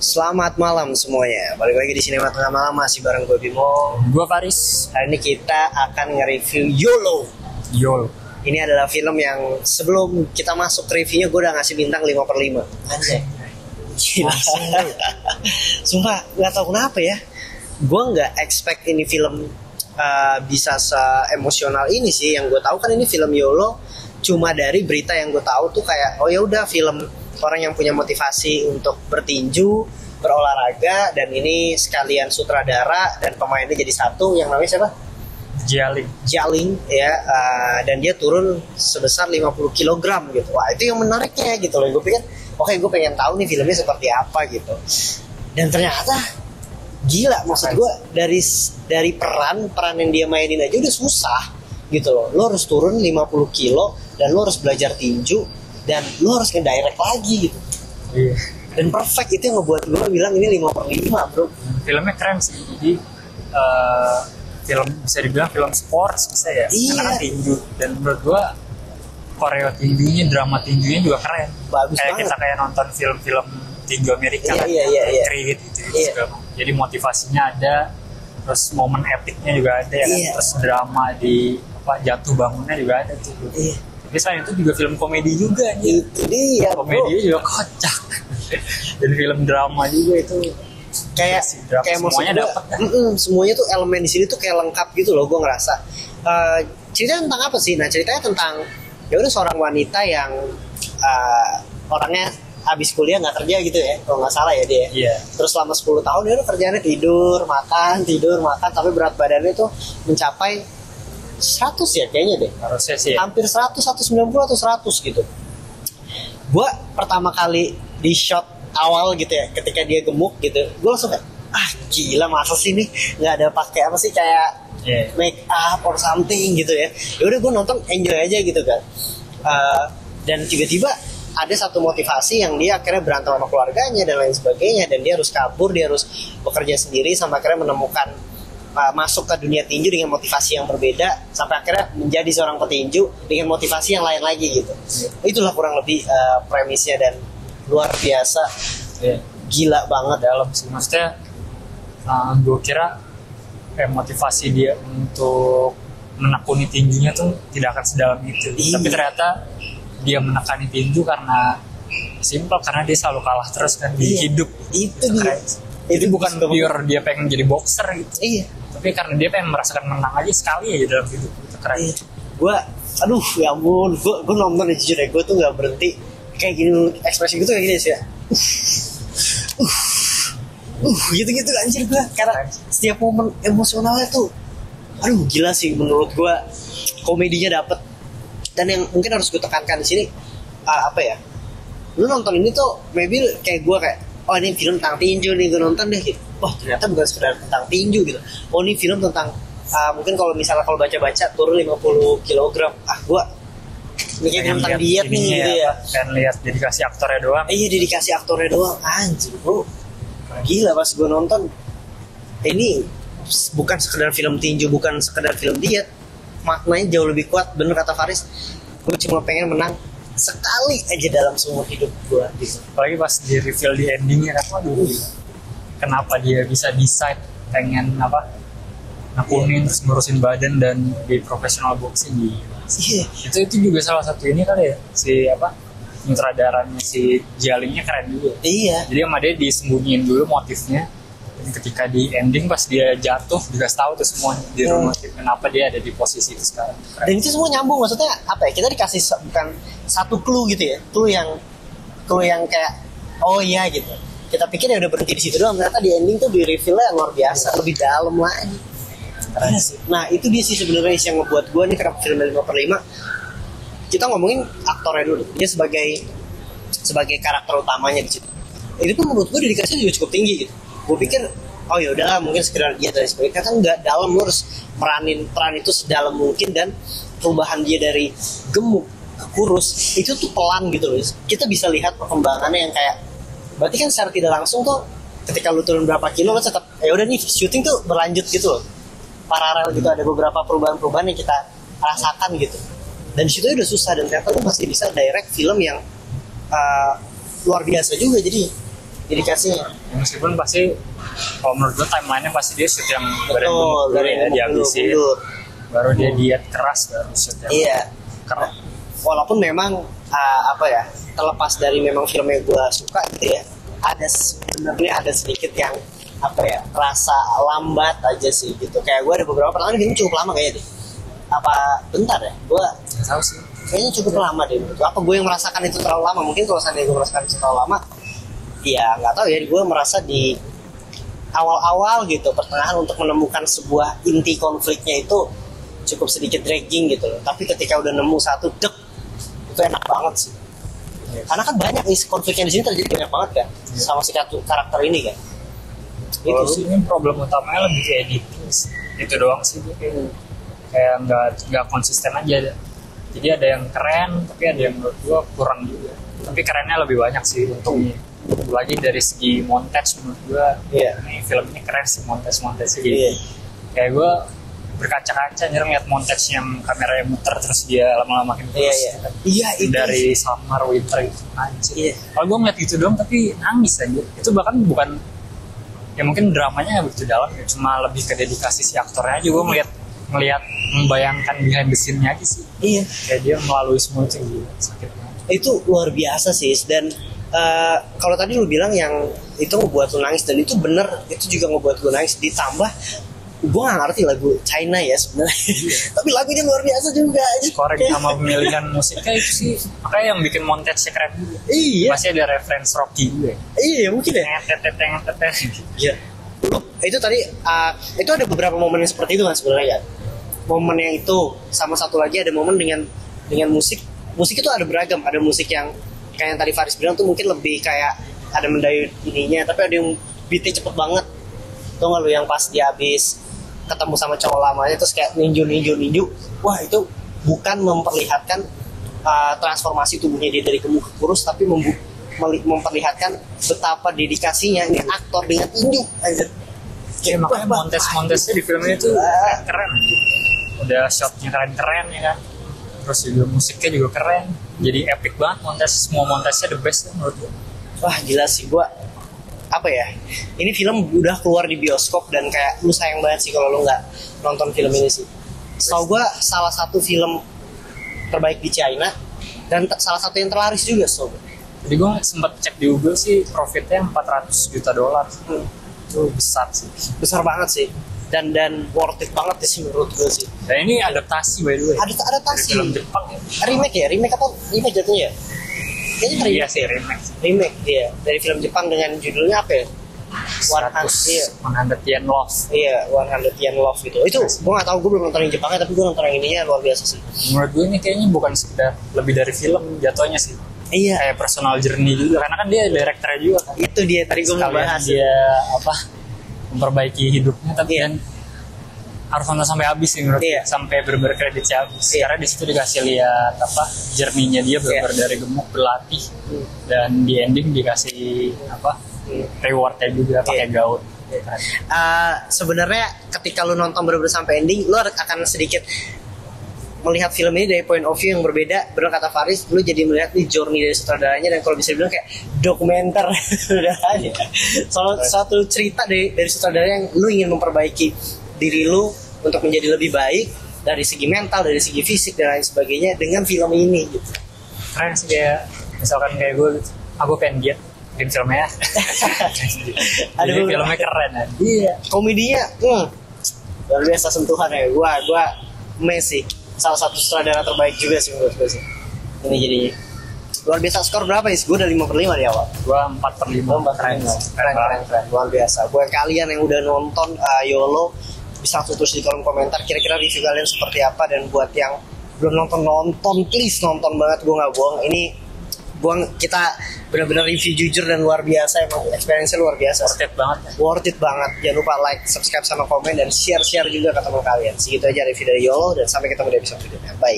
Selamat malam semuanya. Balik lagi di Sinema Tengah Malam masih bareng gue Bimo. Gue Faris. Hari ini kita akan nge-review YOLO. Ini adalah film yang sebelum kita masuk ke reviewnya gue udah ngasih bintang 5/5. Anjay. Gila. Sumpah gak tahu kenapa ya. Gue gak expect ini film bisa se-emosional ini sih. Yang gue tahu kan ini film YOLO. Cuma dari berita yang gue tahu tuh kayak oh ya udah film orang yang punya motivasi untuk bertinju, berolahraga, dan ini sekalian sutradara dan pemainnya jadi satu yang namanya siapa? Jialing ya, dan dia turun sebesar 50 kg gitu. Wah itu yang menariknya gitu loh. Gue pikir oke, gue pengen tahu nih filmnya seperti apa gitu. Dan ternyata gila, maksud gue dari peran yang dia mainin aja udah susah gitu loh. Lo harus turun 50 kilo dan lo harus belajar tinju dan lo harus nge-direct lagi gitu. Iya. Dan perfect, itu yang ngebuat gue bilang ini 5/5 bro. Filmnya keren sih. Jadi film bisa dibilang film sports bisa ya. Iya. Karena tinju. Dan menurut gue koreo tinjunya, drama tinjunya juga keren. Bagus kayak banget. Kita kayak nonton film-film tinju Amerika kan. Iya. Creed gitu. Iya. Jadi motivasinya ada, terus momen epicnya juga ada ya kan. Iya. Terus drama di jatuh bangunnya juga ada tuh. Iya. Tapi selain itu juga film komedi juga nih. Itu dia bro. Komedi juga kocak. Dan film drama juga itu Kayak semuanya dapat kan. Semuanya tuh elemen di sini tuh kayak lengkap gitu loh, gue ngerasa. Ceritanya tentang apa sih? Nah ceritanya tentang ya udah seorang wanita yang orangnya habis kuliah nggak kerja gitu ya, kalau nggak salah ya dia. Iya. Terus selama 10 tahun dia udah kerjaannya tidur makan, tapi berat badannya tuh mencapai 100 ya kayaknya deh. Harusnya sih ya. Hampir 100, 190 atau 100 gitu. Gue pertama kali di shot awal gitu ya, ketika dia gemuk gitu, gue langsung kayak gila, masa sih nih nggak ada pakai apa sih kayak make up or something gitu ya. Ya udah gue nonton enjoy aja gitu kan. Dan tiba-tiba ada satu motivasi yang dia akhirnya berantem sama keluarganya dan lain sebagainya, dan dia harus kabur, dia harus bekerja sendiri sampai akhirnya menemukan masuk ke dunia tinju dengan motivasi yang berbeda sampai akhirnya menjadi seorang petinju dengan motivasi yang lain lagi gitu. Itulah kurang lebih premisnya, dan luar biasa. Gila banget dalam sih. Maksudnya gue kira motivasi dia untuk menekuni tinjunya tuh tidak akan sedalam itu. Tapi ternyata dia menekani tinju karena simpel, karena dia selalu kalah terus kan di hidup. Itu dia. Jadi bukan pure dia pengen jadi boxer gitu. Iya. Tapi karena dia pengen merasakan menang aja sekali aja dalam hidup. Itu keren. Iya. Gue ya ampun, gue nonton ya, jujur ya, gue tuh nggak berhenti kayak gini, ekspresi gitu kayak gini sih ya. Gitu anjir gue, karena setiap momen emosionalnya tuh gila sih menurut gue. Komedinya dapet, dan yang mungkin harus gue tekankan di sini apa ya, lu nonton ini tuh maybe kayak gue kayak oh ini film tentang tinju nih, gue nonton deh gitu. Wah ternyata bukan sekedar tentang tinju gitu. Oh ini film tentang mungkin kalau misalnya kalau baca-baca turun 50 kg. Gue mikir tentang diet nih gitu ya. Pengen lihat dedikasi aktornya doang. Iya, dedikasi aktornya doang. Anjir bro, gila pas gue nonton. Ini bukan sekedar film tinju, bukan sekedar film diet. Maknanya jauh lebih kuat, bener kata Faris. Gue cuma pengen menang sekali aja dalam seumur hidup gue gitu. Apalagi pas di reveal di endingnya kan, waduh kenapa dia bisa decide pengen nakunin terus ngurusin badan dan di profesional boxing gitu. Itu juga salah satu ini kali ya, si sutradaranya si Jialingnya keren juga. Iya. Jadi sama dia disembunyiin dulu motifnya, dan ketika di ending pas dia jatuh dikasih tahu tuh semua di rumah kenapa dia ada di posisi itu sekarang. Keren. Dan itu semua nyambung, maksudnya apa ya, kita dikasih bukan satu clue gitu ya, clue yang kayak oh iya gitu. Kita pikir ya udah berhenti di situ doang, ternyata di ending tuh di reveal-nya luar biasa, lebih dalam lagi. Nah itu dia sih sebenarnya yang ngebuat gue nih kenapa film 5/5. Kita ngomongin aktornya dulu, dia sebagai karakter utamanya di situ. Itu pun menurut gue dedikasinya juga cukup tinggi gitu. Gue pikir oh ya udahlah mungkin sekedar dia dan sebagainya, kan nggak dalam, lo harus meranin peran itu sedalam mungkin, dan perubahan dia dari gemuk ke kurus itu tuh pelan gitu loh. Kita bisa lihat perkembangannya yang kayak, berarti kan secara tidak langsung tuh ketika lu turun berapa kilo lo tetap ya udah nih syuting tuh berlanjut gitu loh, paralel gitu, ada beberapa perubahan yang kita rasakan gitu. Dan di situ udah susah, dan ternyata lu masih bisa direct film yang luar biasa juga jadi dedikasinya. Meskipun pasti kalau menurut gue timeline-nya pasti dia shoot yang Betul, dari dihabisin, baru dia diet keras baru shoot yang iya keras. Walaupun memang apa ya, terlepas dari memang filmnya gue suka gitu ya, sebenarnya ada sedikit yang apa ya, rasa lambat aja sih gitu. Kayak gue ada beberapa pertanyaan film cukup lama kayaknya deh. Apa bentar ya, gue Nggak tahu sih, kayaknya cukup lama deh. Apa gue yang merasakan itu terlalu lama? Mungkin kalau seandainya gue merasakan itu terlalu lama, ya nggak tahu ya. Gue merasa di awal-awal gitu, pertengahan untuk menemukan sebuah inti konfliknya itu cukup sedikit dragging gitu loh. Tapi ketika udah nemu satu dek, itu enak banget sih. Karena kan banyak nih konfliknya di sini terjadi banyak banget kan, sama si karakter ini kan. itu sih ini problem utamanya lebih kayak editing sih. Itu doang sih, gue kayak nggak konsisten aja. Jadi ada yang keren tapi ada yang menurut gue kurang juga, tapi kerennya lebih banyak sih untungnya. Lagi dari segi montage menurut gue ini film ini keren sih, montage gitu. Kayak gue berkaca-kaca ngeliat montage yang kameranya muter terus dia lama-lama makin terus. Itu dari summer winter itu anjir. Kalau gue ngeliat gitu doang tapi nangis aja. Itu bahkan bukan ya, mungkin dramanya nggak begitu dalam ya, cuma lebih ke dedikasi si aktornya aja. Gue ngeliat membayangkan behind the scene-nya aja sih. Kayak dia melalui semua itu gitu, sakit banget. Itu luar biasa sih. Dan kalau tadi lu bilang yang itu ngebuat lu nangis, dan itu bener, itu juga ngebuat gue nangis. Ditambah gue gak ngerti lagu China ya sebenarnya, tapi lagunya luar biasa juga. Scoring sama pemilihan musiknya itu sih makanya yang bikin montage-nya keren juga. Masih ada reference Rocky juga. Mungkin ya. Iya. Itu tadi itu ada beberapa momen yang seperti itu kan sebenarnya ya. Momen yang itu sama satu lagi ada momen dengan musik itu ada beragam. Ada musik yang kayak yang tadi Faris bilang tuh mungkin lebih kayak ada mendayung ininya, tapi ada yang beatnya cepet banget. Tau gak lu yang pas dia habis ketemu sama cowok lamanya terus kayak ninju. Wah, itu bukan memperlihatkan transformasi tubuhnya dia dari gemuk ke kurus, tapi memperlihatkan betapa dedikasinya ini aktor dengan tinju aja. Makanya montage-nya di film itu keren. Udah shotnya keren ya kan. Terus juga musiknya juga keren. Jadi epic banget montage, semua montage-nya the best kan menurut gue. Wah, gila sih, gue apa ya, ini film udah keluar di bioskop dan kayak lu sayang banget sih kalau lu nggak nonton film ini sih. Setahu gue salah satu film terbaik di China dan salah satu yang terlaris juga. Jadi gue sempat cek di Google sih, profitnya $400 juta. Itu besar sih, besar banget sih, dan worth it banget sih menurut gue sih. Dan ini adaptasi by the way. Adaptasi. Film Jepang ya. Remake apa? Remake jatuhnya ya? Kayaknya iya sih, remake dia dari film Jepang dengan judulnya apa ya? 100 Yen Love. Iya, 100 Yen Love gitu. Itu gue nggak tahu, gue belum nonton yang Jepangnya, tapi gue nonton yang ininya luar biasa sih. Menurut gue ini kayaknya bukan sekedar lebih dari film jatuhnya sih. Kayak personal journey juga, karena kan dia directornya juga kan. Itu dia tadi gue mau bahas. Dia memperbaiki hidupnya, tapi kan harus nonton sampai habis sih menurut sampai bener-bener kreditnya habis. Karena di situ dikasih lihat journey-nya dia bener-bener dari gemuk berlatih dan di ending dikasih rewardnya juga pakai gaun. Sebenarnya ketika lu nonton bener-bener sampai ending, lu akan sedikit melihat film ini dari point of view yang berbeda. Benar kata Faris, lu jadi melihat nih journey dari sutradaranya, dan kalau bisa dibilang kayak dokumenter sutradaranya. Satu cerita dari sutradara yang lu ingin memperbaiki diri lu untuk menjadi lebih baik dari segi mental, dari segi fisik dan lain sebagainya dengan film ini gitu. Keren sih, kayak misalkan kayak gue, aku pengen diet bikin filmnya. Jadi filmnya keren ya. Iya, komedinya luar biasa sentuhan ya. Gua Messi salah satu sutradara terbaik juga sih menurut gue sih. Ini jadi luar biasa. Skor berapa ya? Gue udah 5/5 di awal. Gue 4/5. Keren. Luar biasa. Buat kalian yang udah nonton YOLO, bisa langsung tulis di kolom komentar kira-kira review kalian seperti apa. Dan buat yang belum nonton, please nonton banget. Gue nggak bohong. Ini kita benar-benar review jujur dan luar biasa. Emang experience-nya luar biasa. Worth it banget. Jangan lupa like, subscribe sama komen, dan share juga ke teman kalian. Segitu aja review dari YOLO, dan sampai ketemu di episode berikutnya. Bye.